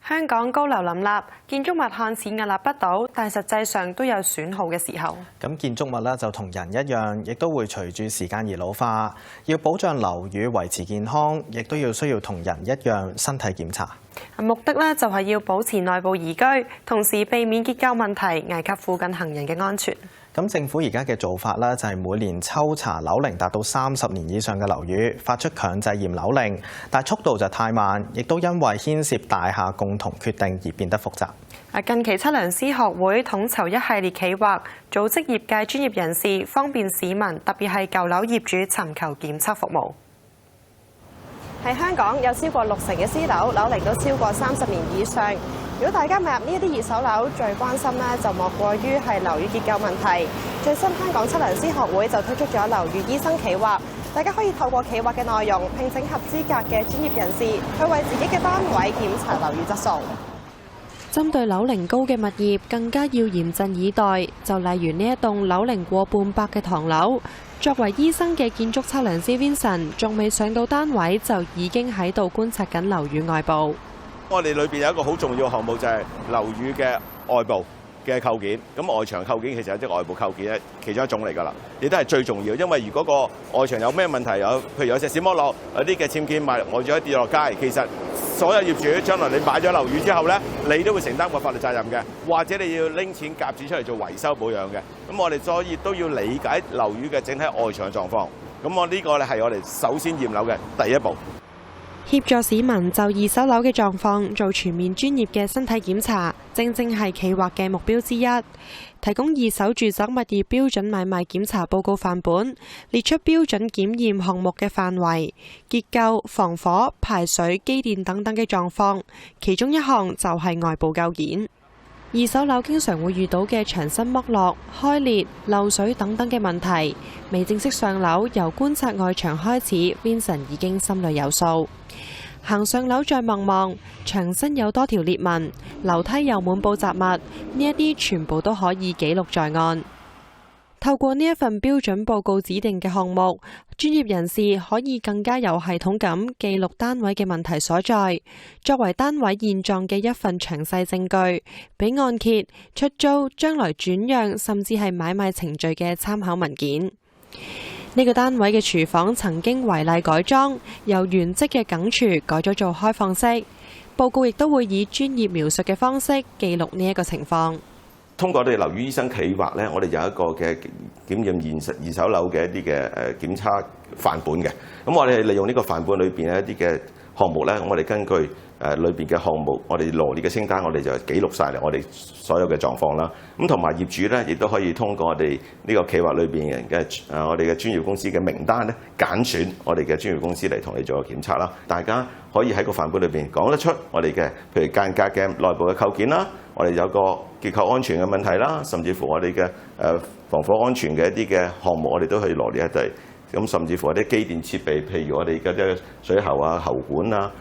香港高樓林立，建築物看似屹立不倒，但實際上都有損耗嘅時候。咁建築物咧就同人一樣，亦都會隨住時間而老化。要保障樓宇維持健康，亦都需要同人一樣身體檢查。目的咧就係要保持內部宜居，同時避免結構問題危及附近行人嘅安全。咁政府而家嘅做法咧，就係每年抽查樓齡達到30年以上嘅樓宇，發出強制驗樓令，但速度就太慢，亦都因為牽涉大廈共同決定而變得複雜。近期測量師學會統籌一系列企劃，組織業界專業人士，方便市民，特別係舊樓業主尋求檢測服務。喺香港有超過60成嘅私樓樓齡都超過30年以上。如果大家買入呢一啲二手樓，最關心咧就莫過於係樓宇結構問題。最新香港測量師學會就推出咗樓宇醫生企劃，大家可以透過企劃嘅內容，聘請合資格嘅專業人士去為自己嘅單位檢查樓宇質素。針對樓齡高嘅物業，更加要嚴陣以待。就例如呢一棟樓齡過半百嘅唐樓，作為醫生嘅建築測量師 Vincent， 仲未上到單位就已經喺度觀察緊樓宇外部。我哋裏邊有一個好重要嘅項目，就係樓宇嘅外部嘅構件。咁外牆構件其實係即係外部構件咧，其中一種嚟㗎啦，亦都係最重要。因為如果個外牆有咩問題，譬如有石屎剝落，有啲嘅僭建物外咗跌落街，其實所有業主將來你買咗樓宇之後咧，你都會承擔個法律責任嘅，或者你要拎錢夾錢出嚟做維修保養嘅。咁我哋所以都要理解樓宇嘅整體外牆狀況。咁我呢個咧係我哋首先驗樓嘅第一步。協助市民就二手樓嘅狀況做全面專業嘅身體檢查，正正係企劃嘅目標之一。提供二手住宅物業標準買賣檢查報告範本，列出標準檢驗項目嘅範圍、結構、防火、排水、機電等等嘅狀況。其中一項就係外部構件。二手樓經常會遇到嘅牆身剝落、開裂、漏水等等嘅問題，未正式上樓，由觀察外牆開始 ，Vincent 已經心裏有數。行上樓再望望，牆身有多條裂紋，樓梯又滿佈雜物，呢一啲全部都可以記錄在案。透過呢一份標準報告指定嘅項目，專業人士可以更加有系統咁記錄單位嘅問題所在，作為單位現狀嘅一份詳細證據，俾按揭、出租、將來轉讓甚至係買賣程序嘅參考文件。呢個單位嘅廚房曾經違例改裝，由原則嘅梗廚改咗做開放式。報告亦都會以專業描述嘅方式記錄呢一個情況。通過我哋樓宇醫生企劃咧，我哋有一個嘅檢驗二手樓嘅一啲嘅檢測範本嘅。咁我哋利用呢個範本裏邊一啲嘅項目咧，我哋根據裏邊嘅項目，我哋羅列嘅清單，我哋就記錄晒嚟我哋所有嘅狀況啦。咁同埋業主咧，亦都可以通過我哋呢個企劃裏邊人嘅我哋嘅專業公司嘅名單咧，揀選我哋嘅專業公司嚟同你做個檢測啦。大家可以喺個範本裏邊講得出我哋嘅，譬如間隔嘅內部嘅構件啦，我哋有個結構安全嘅問題啦，甚至乎我哋嘅防火安全嘅一啲嘅項目，我哋都可以羅列一地。咁甚至乎一啲機電設備，譬如我哋嘅啲水喉啊、喉管啊，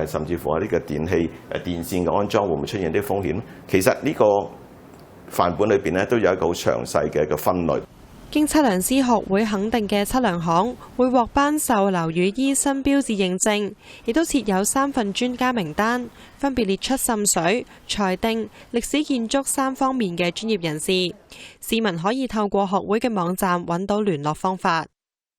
甚至乎我哋嘅電器電線嘅安裝，會唔會出現啲風險？其實呢個範本裏邊咧，都有一個好詳細嘅一個分類。經測量師學會肯定嘅測量行會獲頒授樓宇醫生標誌認證，亦都設有3份專家名單，分別列出滲水、裁定、歷史建築3方面嘅專業人士。市民可以透過學會嘅網站揾到聯絡方法。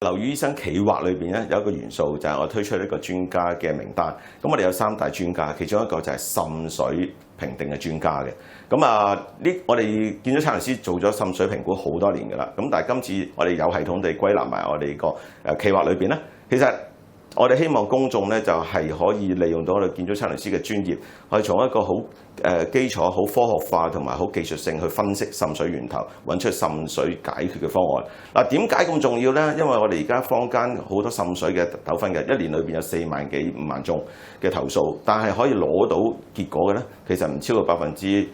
樓宇醫生企劃裏邊咧有一個元素就係我推出呢個專家嘅名單。咁我哋有3大專家，其中一個就係滲水評定嘅專家嘅。咁我哋建築測量師做咗滲水評估好多年㗎啦。咁但係今次我哋有系統地歸納埋我哋個企劃裏邊咧，其實我哋希望公眾咧就係可以利用到我哋建築測量師嘅專業，去從一個好基礎、好科學化同埋好技術性去分析滲水源頭，揾出滲水解決嘅方案。嗱，點解咁重要咧？因為我哋而家坊間好多滲水嘅糾紛嘅，一年裏邊有4萬幾5萬宗嘅投訴，但係可以攞到結果嘅咧，其實唔超過15%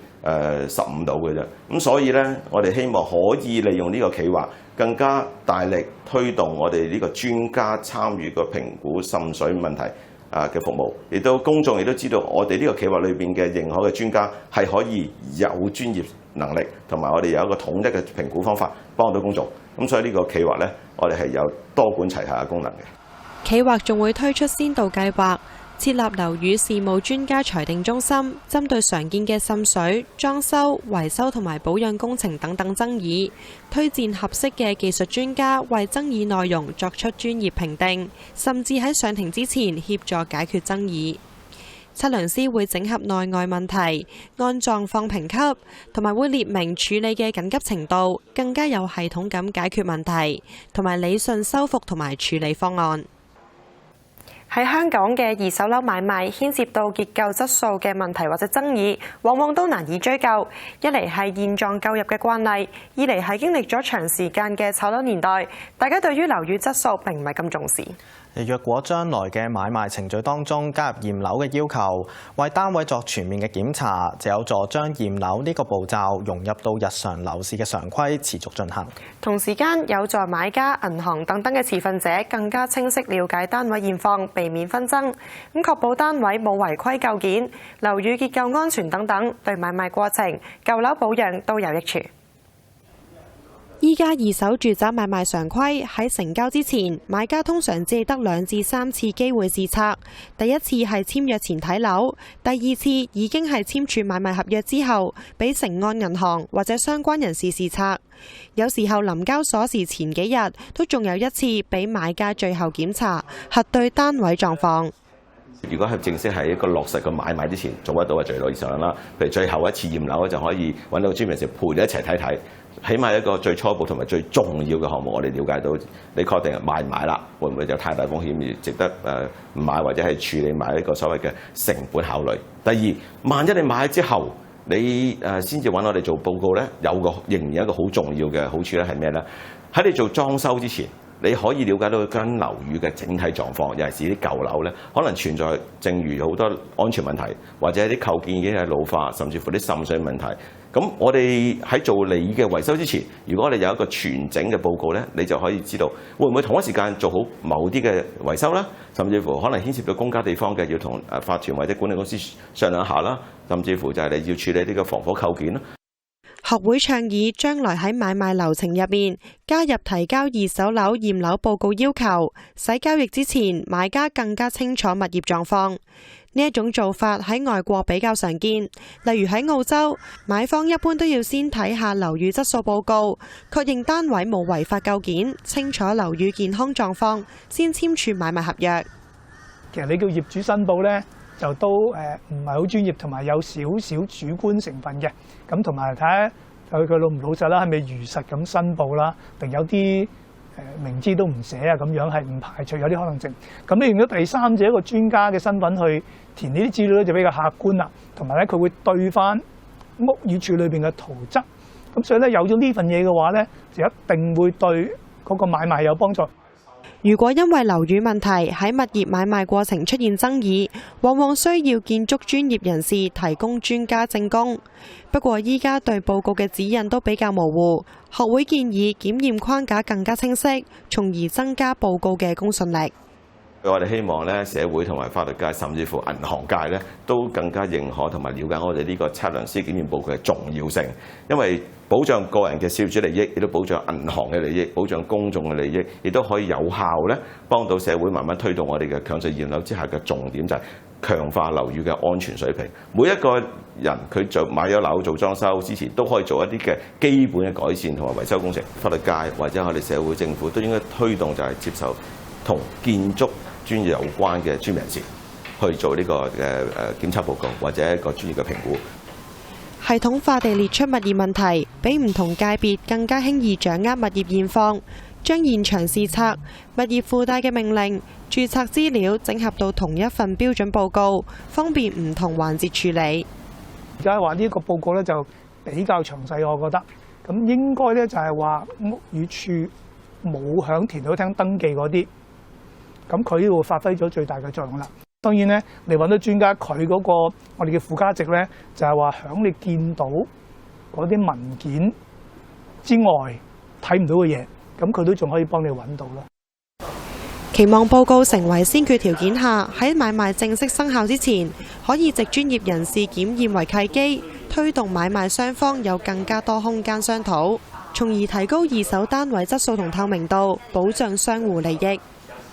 到嘅啫。咁所以咧，我哋希望可以利用呢個企劃，更加大力推動我哋呢個專家參與個評估滲水問題嘅服務，亦都公眾亦都知道我哋呢個企劃裏邊嘅認可嘅專家係可以有專業能力，同埋我哋有一個統一嘅評估方法幫到公眾。咁所以呢個企劃呢，我哋係有多管齊下嘅功能嘅。企劃仲會推出先導計劃，設立樓宇事務專家裁定中心，針對常見嘅滲水、裝修、維修同埋保養工程等等爭議，推薦合適嘅技術專家為爭議內容作出專業評定，甚至喺上庭之前協助解決爭議。測量師會整合內外問題，按狀況評級，同埋會列明處理嘅緊急程度，更加有系統咁解決問題，同埋理順修復同埋處理方案。喺香港嘅二手樓買賣牽涉到結構質素嘅問題或者爭議，往往都難以追究。一嚟係現狀舊入嘅慣例，二嚟係經歷咗長時間嘅炒樓年代，大家對於樓宇質素並唔係咁重視。若果將來嘅買賣程序當中加入驗樓嘅要求，為單位作全面嘅檢查，就有助將驗樓呢個步驟融入到日常樓市嘅常規，持續進行。同時間有助買家、銀行等等嘅持份者更加清晰了解單位現況，避免紛爭，咁確保單位冇違規構件、樓宇結構安全等等，對買賣過程、舊樓保養都有益處。依家二手住宅買賣常規喺成交之前，買家通常只係得2至3次機會視察。第一次係簽約前睇樓，第二次已經係簽署買賣合約之後，俾承按銀行或者相關人士視察。有時候臨交鎖匙前幾日，都仲有一次俾買家最後檢查，核對單位狀況。如果係正式係一個落實嘅買賣之前做得到係最理想啦。譬如最後一次驗樓就可以揾到專業人士陪你一齊睇睇。起碼一個最初步同埋最重要嘅項目，我哋了解到你確定買唔買啦，會唔會有太大風險而值得唔買，或者係處理埋一個所謂嘅成本考慮。第二，萬一你買之後，你先至揾我哋做報告咧，仍然有一個好重要嘅好處咧係咩咧？喺你做裝修之前，你可以了解到間樓宇嘅整體狀況，尤其是啲舊樓咧，可能存在正如好多安全問題，或者啲構件已經係老化，甚至乎啲滲水問題。咁我哋喺做你嘅維修之前，如果我哋有一個全整嘅報告咧，你就可以知道會唔會同一時間做好某啲嘅維修啦，甚至乎可能牽涉到公家地方嘅，要同法團或者管理公司商量下啦，甚至乎就係你要處理呢個防火構件啦。學會倡議將來喺買賣流程入面加入提交二手樓驗樓報告要求，使交易之前買家更加清楚物業狀況。呢一種做法喺外國比較常見，例如喺澳洲，買方一般都要先睇下樓宇質素報告，確認單位冇違法構件，清楚樓宇健康狀況，先簽署買賣合約。其實你叫業主申報呢，就都唔係好專業，同埋有少少主觀成分嘅。咁同埋睇下佢老唔老實啦，係咪如實咁申報啦？定有啲明知都唔寫啊，咁樣係唔排除有啲可能性。咁你用咗第三者一個專家嘅身份去填呢啲資料咧，就比較客觀啦。同埋咧，佢會對翻屋宇署裏邊嘅圖則。咁所以咧，有咗呢份嘢嘅話咧，就一定會對嗰個買賣有幫助。如果因為樓宇問題喺物業買賣過程出現爭議，往往需要建築專業人士提供專家證供。不過依家對報告嘅指引都比較模糊，學會建議檢驗框架更加清晰，從而增加報告嘅公信力。我哋希望咧，社會同埋法律界，甚至乎銀行界咧，都更加認可同埋了解我哋呢個測量師檢驗報告嘅重要性，因為保障個人嘅業主利益，亦都保障銀行嘅利益，保障公眾嘅利益，亦都可以有效咧幫到社會慢慢推動我哋嘅強制驗樓之下嘅重點就係強化樓宇嘅安全水平。每一個人佢做買咗樓做裝修之前，都可以做一啲嘅基本嘅改善同埋維修工程。法律界或者我哋社會政府都應該推動就係接受同建築專業有關嘅專業人士去做呢個檢測報告或者一個專業嘅評估。系統化地列出物業問題，俾唔同界別更加輕易掌握物業現況，將現場視察、物業附帶嘅命令、註冊資料整合到同一份標準報告，方便唔同環節處理。而家話呢個報告咧就比較詳細，我覺得咁應該咧就係話屋宇署冇響田土廳登記嗰啲，咁佢呢度發揮咗最大嘅作用啦。當然咧，你揾到專家，佢嗰個我哋嘅附加值咧，就係話響你見到嗰啲文件之外睇唔到嘅嘢，咁佢都仲可以幫你揾到啦。期望報告成為先決條件下，喺買賣正式生效之前，可以藉專業人士檢驗為契機，推動買賣雙方有更加多空間商討，從而提高二手單位質素同透明度，保障商戶利益。